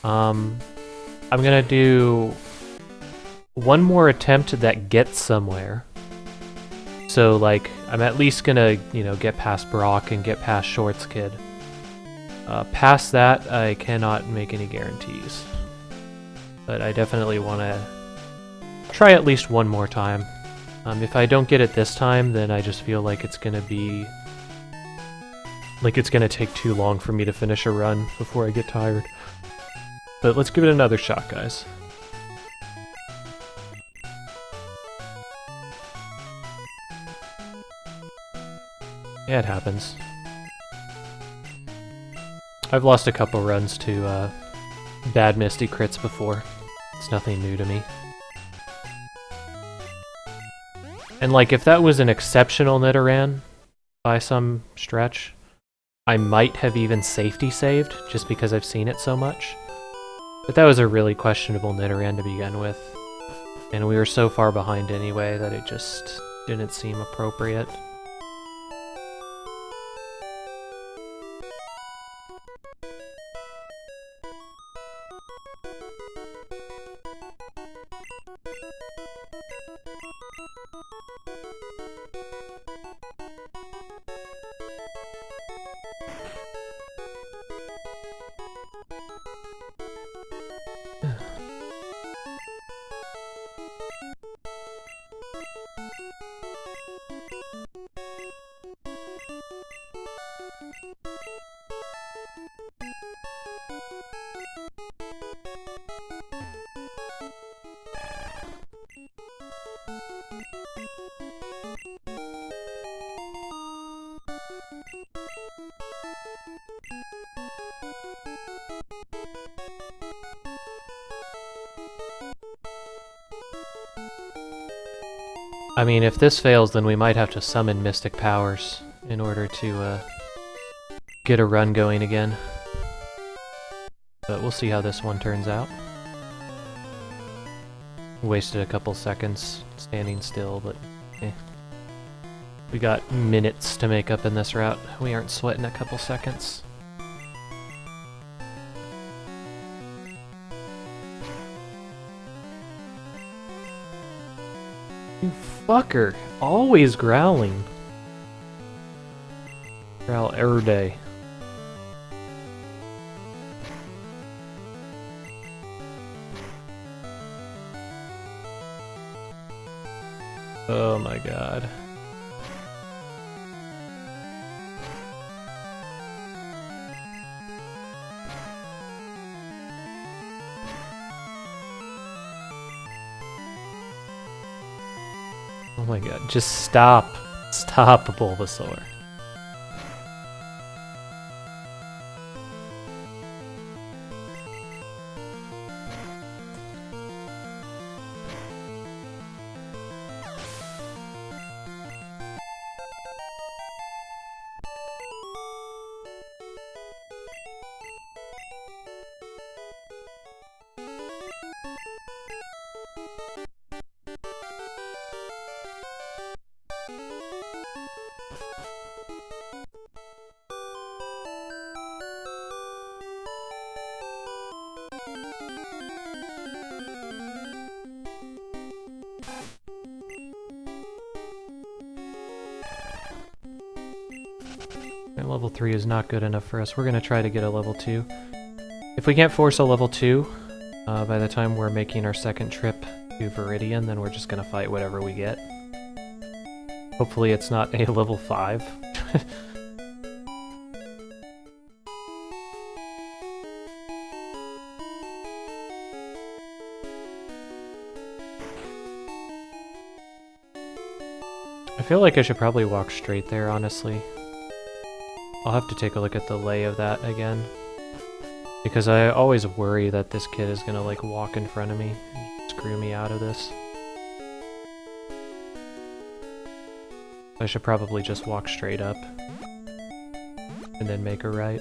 I'm gonna do one more attempt that gets somewhere. So, like, I'm at least gonna, get past Brock and get past Shorts Kid. Past that, I cannot make any guarantees. But I definitely want to try at least one more time. If I don't get it this time, then I just feel like it's gonna be... like it's gonna take too long for me to finish a run before I get tired. But let's give it another shot, guys. Yeah, it happens. I've lost a couple runs to bad Misty crits before. It's nothing new to me. And like, if that was an exceptional Nidoran by some stretch, I might have even safety saved, just because I've seen it so much. But that was a really questionable Nidoran to begin with. And we were so far behind anyway that it just didn't seem appropriate. I mean, if this fails, then we might have to summon Mystic Powers in order to get a run going again. But we'll see how this one turns out. Wasted a couple seconds standing still, but eh. We got minutes to make up in this route. We aren't sweating a couple seconds. You fucker! Always growling. Growl every day. Oh my god. Oh my god, just stop. Stop, Bulbasaur. And level 3 is not good enough for us. We're gonna try to get a level 2. If we can't force a level 2, by the time we're making our second trip to Viridian, then we're just gonna fight whatever we get. Hopefully it's not a level 5. I feel like I should probably walk straight there, honestly. I'll have to take a look at the lay of that again. Because I always worry that this kid is gonna, like, walk in front of me and screw me out of this. I should probably just walk straight up. And then make a right.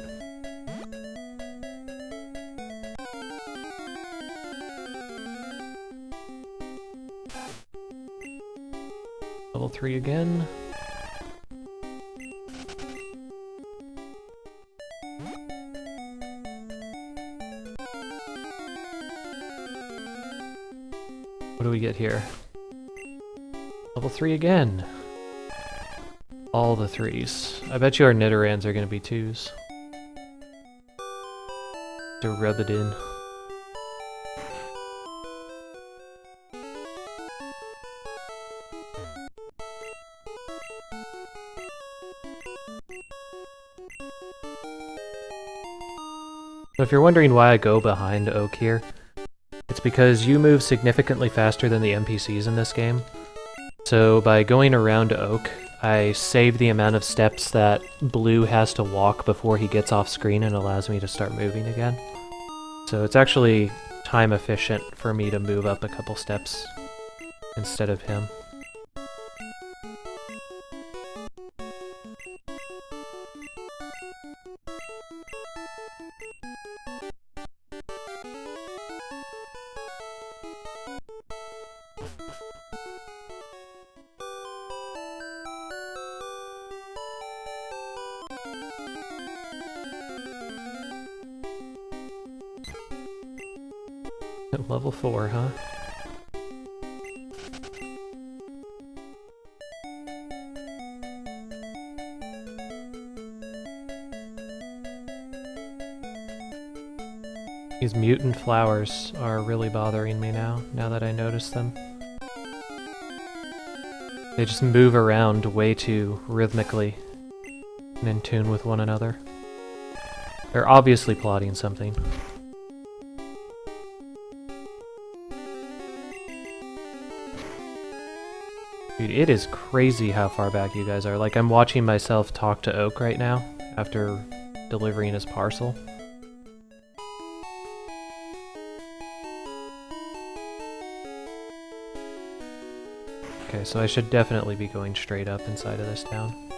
Level 3 again. What do we get here? Level 3 again. All the 3s. I bet you our Nidorans are going to be 2s. To rub it in. So if you're wondering why I go behind Oak here, it's because you move significantly faster than the NPCs in this game. So by going around Oak, I save the amount of steps that Blue has to walk before he gets off screen and allows me to start moving again. So it's actually time efficient for me to move up a couple steps instead of him. Level 4, huh? These mutant flowers are really bothering me now that I notice them. They just move around way too rhythmically and in tune with one another. They're obviously plotting something. Dude, it is crazy how far back you guys are. Like, I'm watching myself talk to Oak right now after delivering his parcel. Okay, so I should definitely be going straight up inside of this town.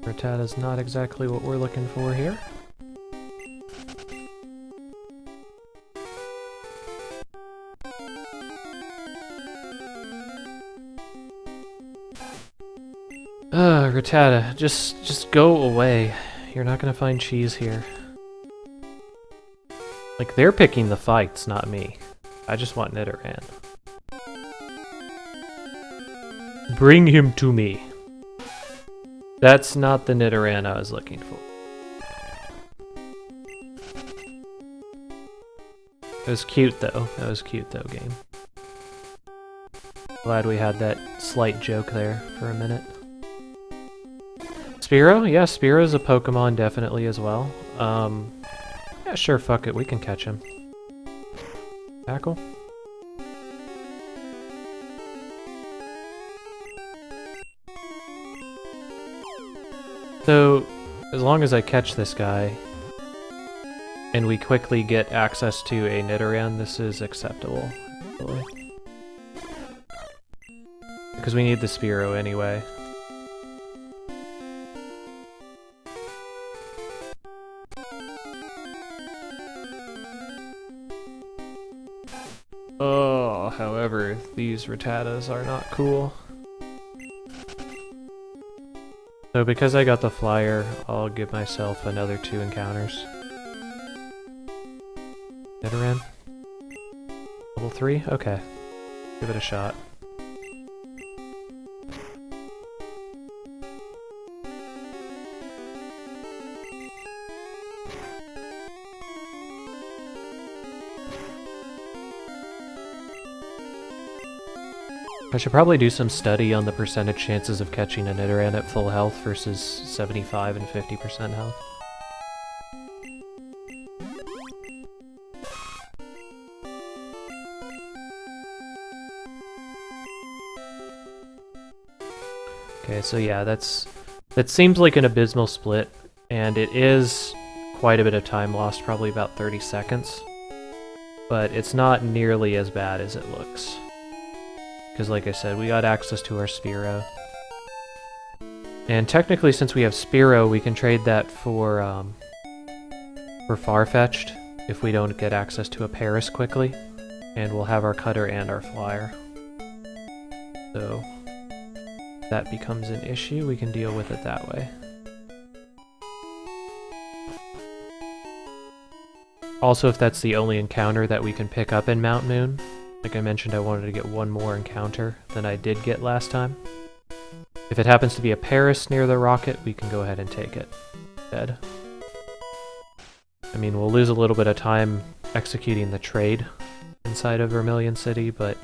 Rattata is not exactly what we're looking for here. Rattata, just go away. You're not gonna find cheese here. Like, they're picking the fights, not me. I just want Nidoran. Bring him to me. That's not the Nidoran I was looking for. It was cute though. That was cute though, game. Glad we had that slight joke there for a minute. Spearow? Yeah, Spearow's a Pokemon definitely as well. Yeah, sure, fuck it, we can catch him. Tackle? So, as long as I catch this guy, and we quickly get access to a Nidoran, this is acceptable, actually. Because we need the Spearow anyway. Oh, however, these Rattatas are not cool. So because I got the flyer, I'll give myself another 2 encounters. Nidoran? Level 3? Okay. Give it a shot. I should probably do some study on the percentage chances of catching a Nidoran at full health versus 75 and 50% health. Okay, so yeah, that seems like an abysmal split, and it is quite a bit of time lost, probably about 30 seconds. But it's not nearly as bad as it looks. Because like I said, we got access to our Spearow. And technically, since we have Spearow, we can trade that for Farfetch'd if we don't get access to a Paris quickly. And we'll have our Cutter and our Flyer. So, if that becomes an issue, we can deal with it that way. Also, if that's the only encounter that we can pick up in Mount Moon, like I mentioned, I wanted to get one more encounter than I did get last time. If it happens to be a Paris near the rocket, we can go ahead and take it instead. I mean, we'll lose a little bit of time executing the trade inside of Vermilion City, but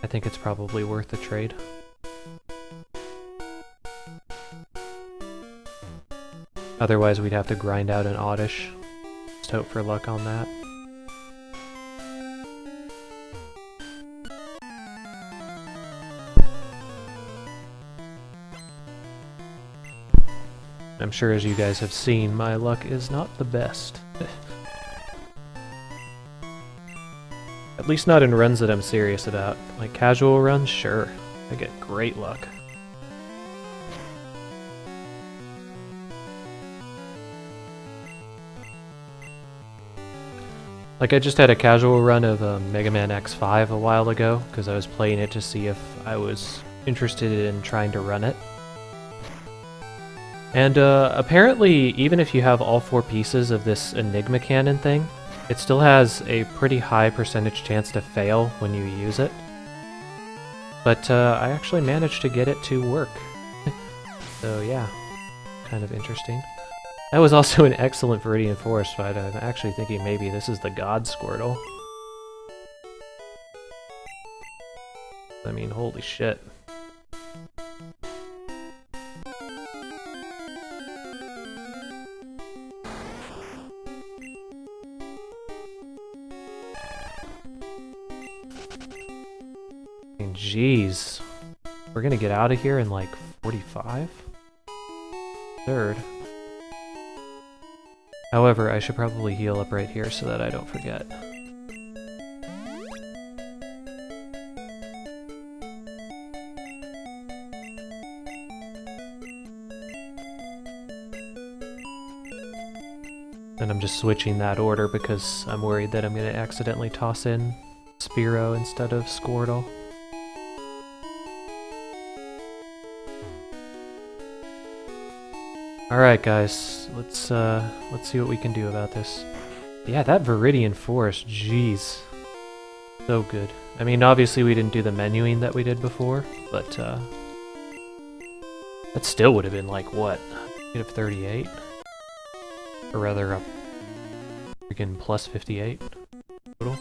I think it's probably worth the trade. Otherwise, we'd have to grind out an Oddish. Just hope for luck on that. I'm sure as you guys have seen, my luck is not the best. At least not in runs that I'm serious about. Like casual runs, sure. I get great luck. Like I just had a casual run of Mega Man X5 a while ago, because I was playing it to see if I was interested in trying to run it. And apparently, even if you have all 4 pieces of this Enigma Cannon thing, it still has a pretty high percentage chance to fail when you use it. But I actually managed to get it to work. So yeah, kind of interesting. That was also an excellent Viridian Forest fight. I'm actually thinking maybe this is the God Squirtle. I mean, holy shit. Jeez. We're gonna get out of here in like 45? Third. However, I should probably heal up right here so that I don't forget. And I'm just switching that order because I'm worried that I'm gonna accidentally toss in Spearow instead of Squirtle. Alright guys, let's see what we can do about this. Yeah, that Viridian Forest, jeez. So good. I mean, obviously we didn't do the menuing that we did before, but that still would have been like, what? Negative 38? Or rather, a freaking plus 58 total.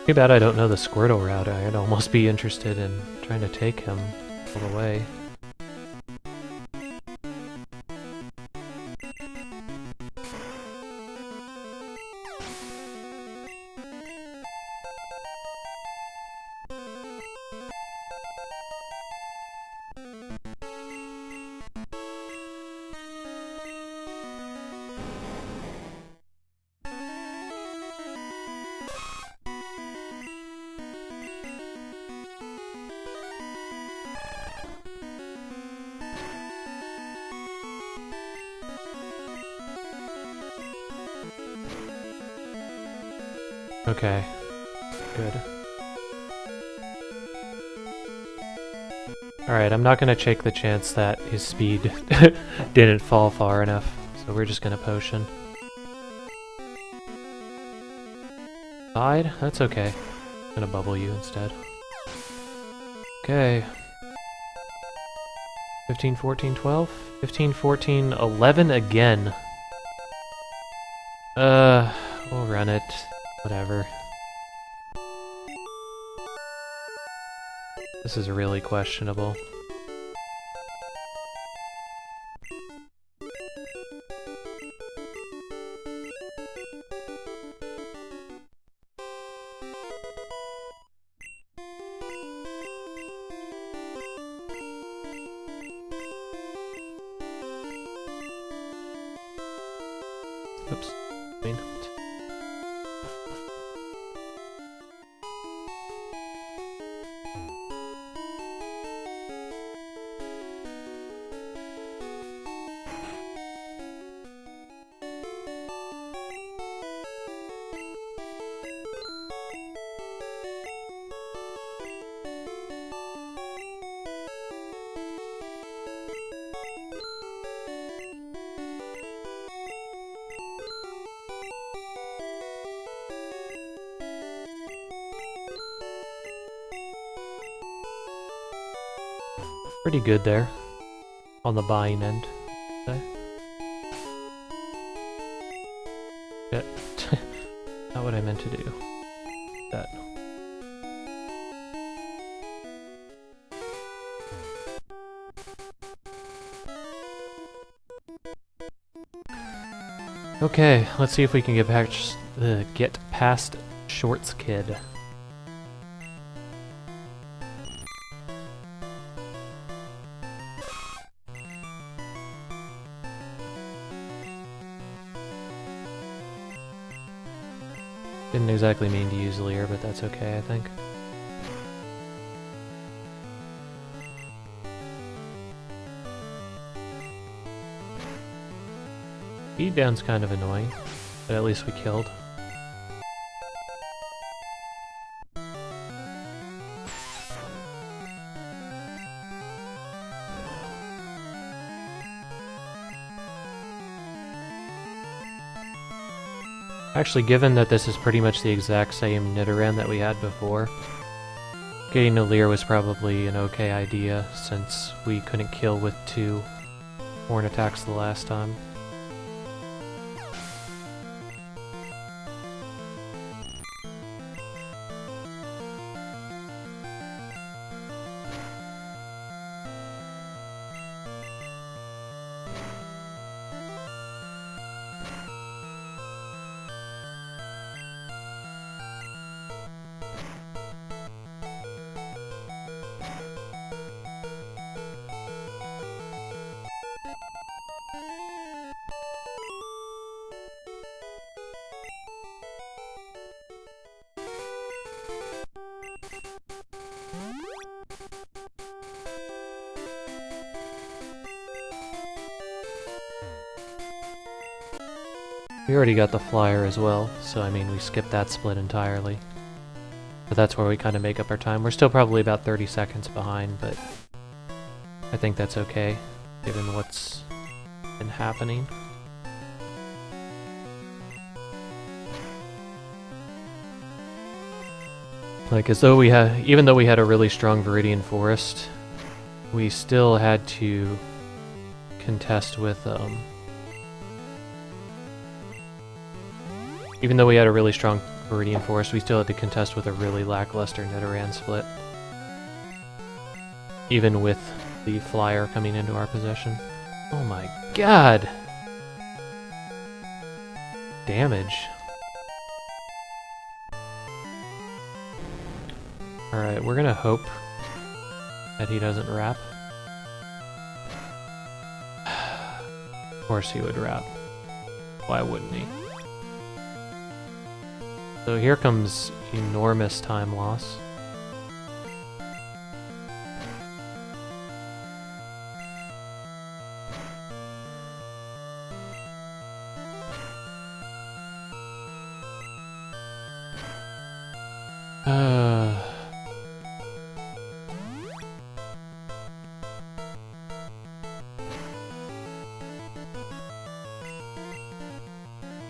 Too bad I don't know the Squirtle route. I'd almost be interested in trying to take him all the way. Okay, good. Alright, I'm not gonna take the chance that his speed didn't fall far enough, so we're just gonna potion. Side? That's okay. I'm gonna bubble you instead. Okay. 15, 14, 12? 15, 14, 11 again. We'll run it. Whatever. This is really questionable. Pretty good there, on the buying end. Okay. Shit. Not what I meant to do. That. Okay, let's see if we can get past Shorts Kid. Didn't exactly mean to use Lear, but that's okay, I think. Speed down's kind of annoying, but at least we killed. Actually, given that this is pretty much the exact same Nidoran that we had before, getting a Leer was probably an okay idea since we couldn't kill with 2 horn attacks the last time. We already got the flyer as well, so I mean we skipped that split entirely. But that's where we kind of make up our time. We're still probably about 30 seconds behind, but I think that's okay, given what's been happening. Like, as though even though we had a really strong Viridian Forest, we still had to contest with, even though we had a really strong Viridian Forest, we still had to contest with a really lackluster Nidoran split. Even with the flyer coming into our possession. Oh my god! Damage. Alright, we're gonna hope that he doesn't wrap. Of course he would wrap. Why wouldn't he? So here comes enormous time loss.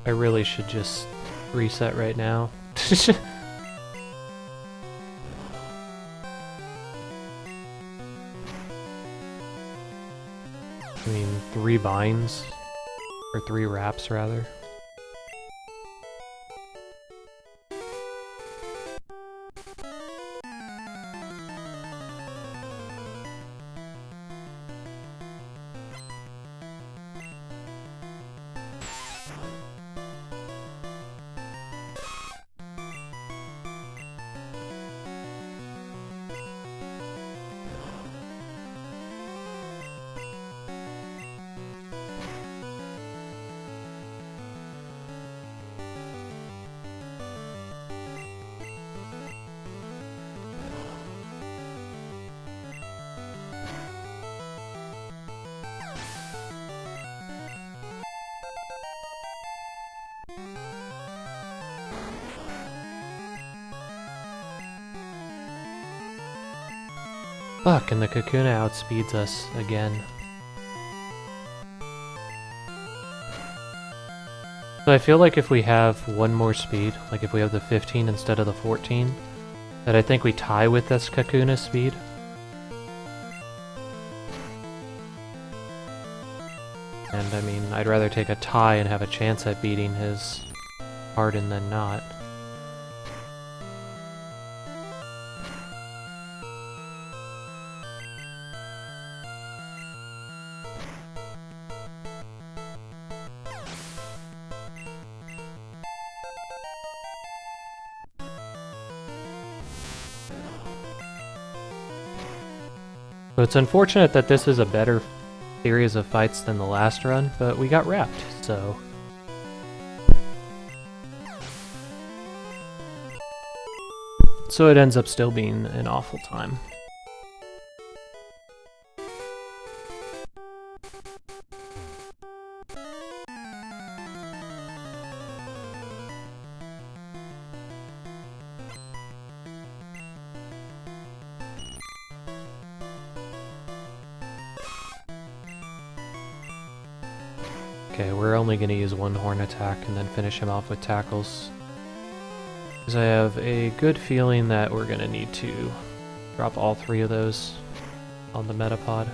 I really should just reset right now. I mean, 3 binds, or 3 wraps rather. Fuck, and the Kakuna outspeeds us again. So I feel like if we have one more speed, like if we have the 15 instead of the 14, that I think we tie with this Kakuna speed. And I mean, I'd rather take a tie and have a chance at beating his Harden than not. So it's unfortunate that this is a better series of fights than the last run, but we got wrapped, so... So it ends up still being an awful time. Okay, we're only going to use one horn attack and then finish him off with tackles. Because I have a good feeling that we're going to need to drop all three of those on the Metapod.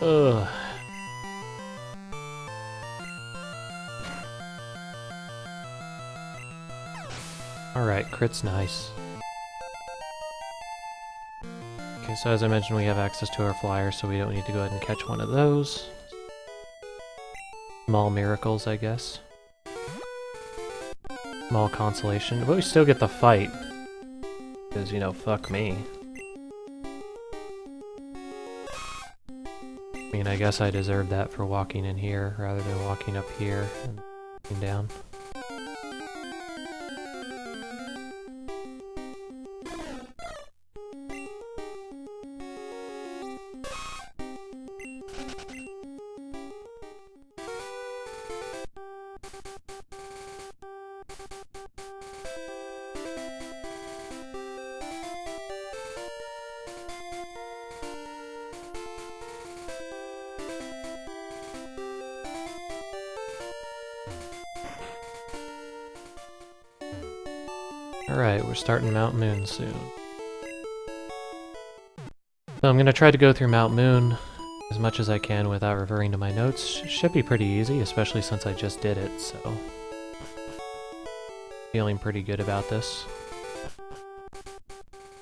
Ugh. Alright, crit's nice. Okay, so as I mentioned, we have access to our flyer, so we don't need to go ahead and catch one of those. Small miracles, I guess. Small consolation, but we still get the fight. Because, you know, fuck me. I mean, I guess I deserve that for walking in here rather than walking up here and looking down. Alright, we're starting Mount Moon soon. So I'm gonna try to go through Mount Moon as much as I can without referring to my notes. Should be pretty easy, especially since I just did it, so... Feeling pretty good about this.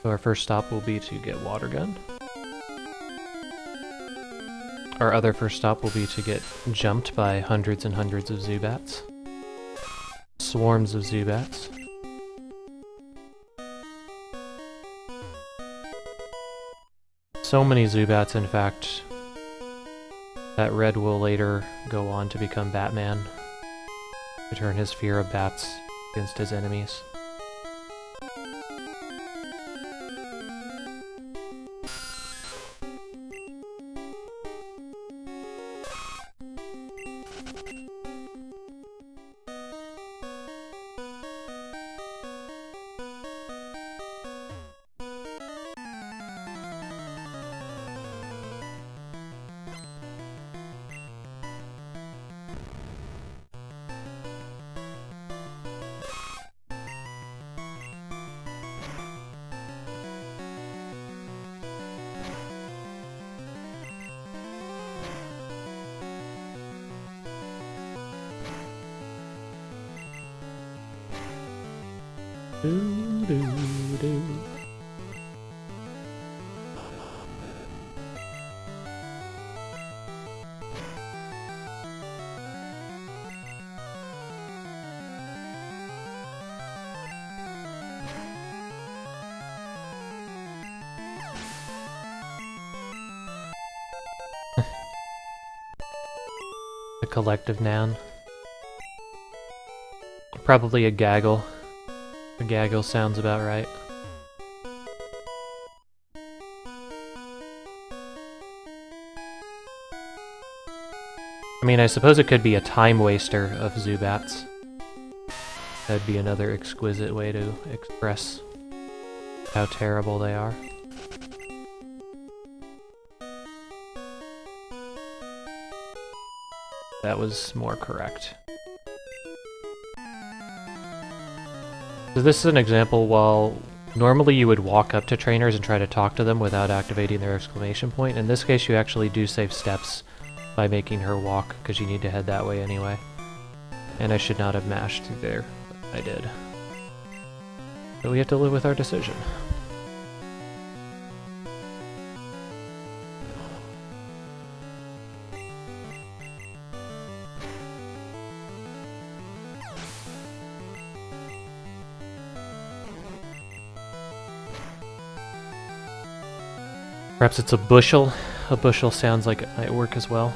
So our first stop will be to get Water Gun. Our other first stop will be to get jumped by hundreds and hundreds of Zubats. Swarms of Zubats. So many Zubats, in fact, that Red will later go on to become Batman, to turn his fear of bats against his enemies. The collective Nan. probably a gaggle. A gaggle sounds about right. I mean, I suppose it could be a time waster of Zubats. That'd be another exquisite way to express how terrible they are. That was more correct. So this is an example while normally you would walk up to trainers and try to talk to them without activating their exclamation point. In this case, you actually do save steps by making her walk, because you need to head that way anyway. And I should not have mashed through there, but I did. So we have to live with our decision. Perhaps it's a bushel. A bushel sounds like it might work as well.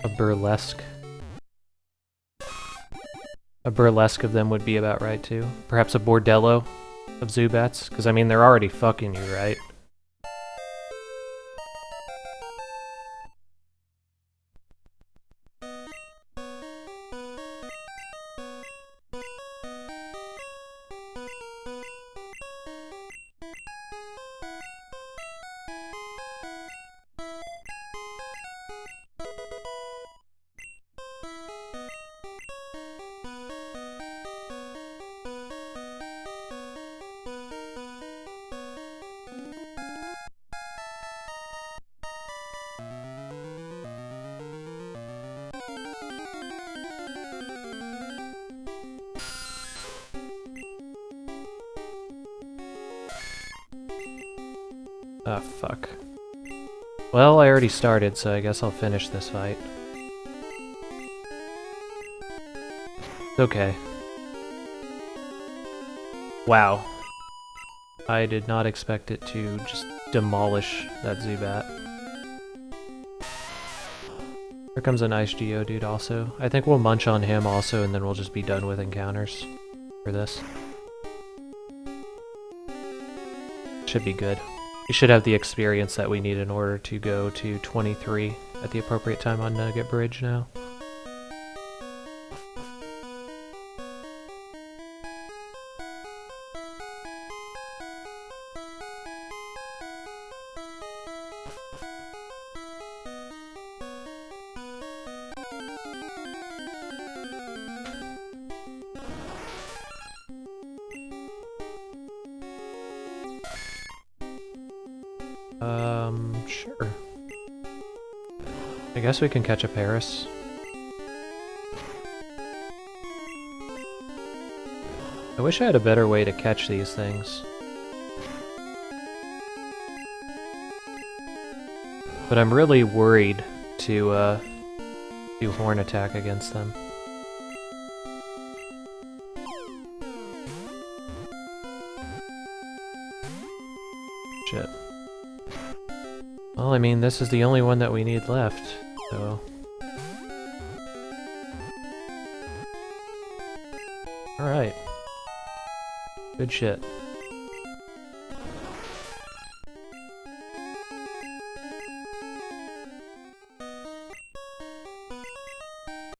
A burlesque. A burlesque of them would be about right too. Perhaps a bordello of Zubats, because I mean they're already fucking you, right? Ah, fuck. Well, I already started, so I guess I'll finish this fight. It's okay. Wow. I did not expect it to just demolish that Zubat. Here comes a nice Geodude also. I think we'll munch on him also, and then we'll just be done with encounters for this. Should be good. We should have the experience that we need in order to go to 23 at the appropriate time on Nugget Bridge now. Sure. I guess we can catch a Paris. I wish I had a better way to catch these things. But I'm really worried to do Horn Attack against them. Shit. Well, I mean, this is the only one that we need left, so... Alright. Good shit.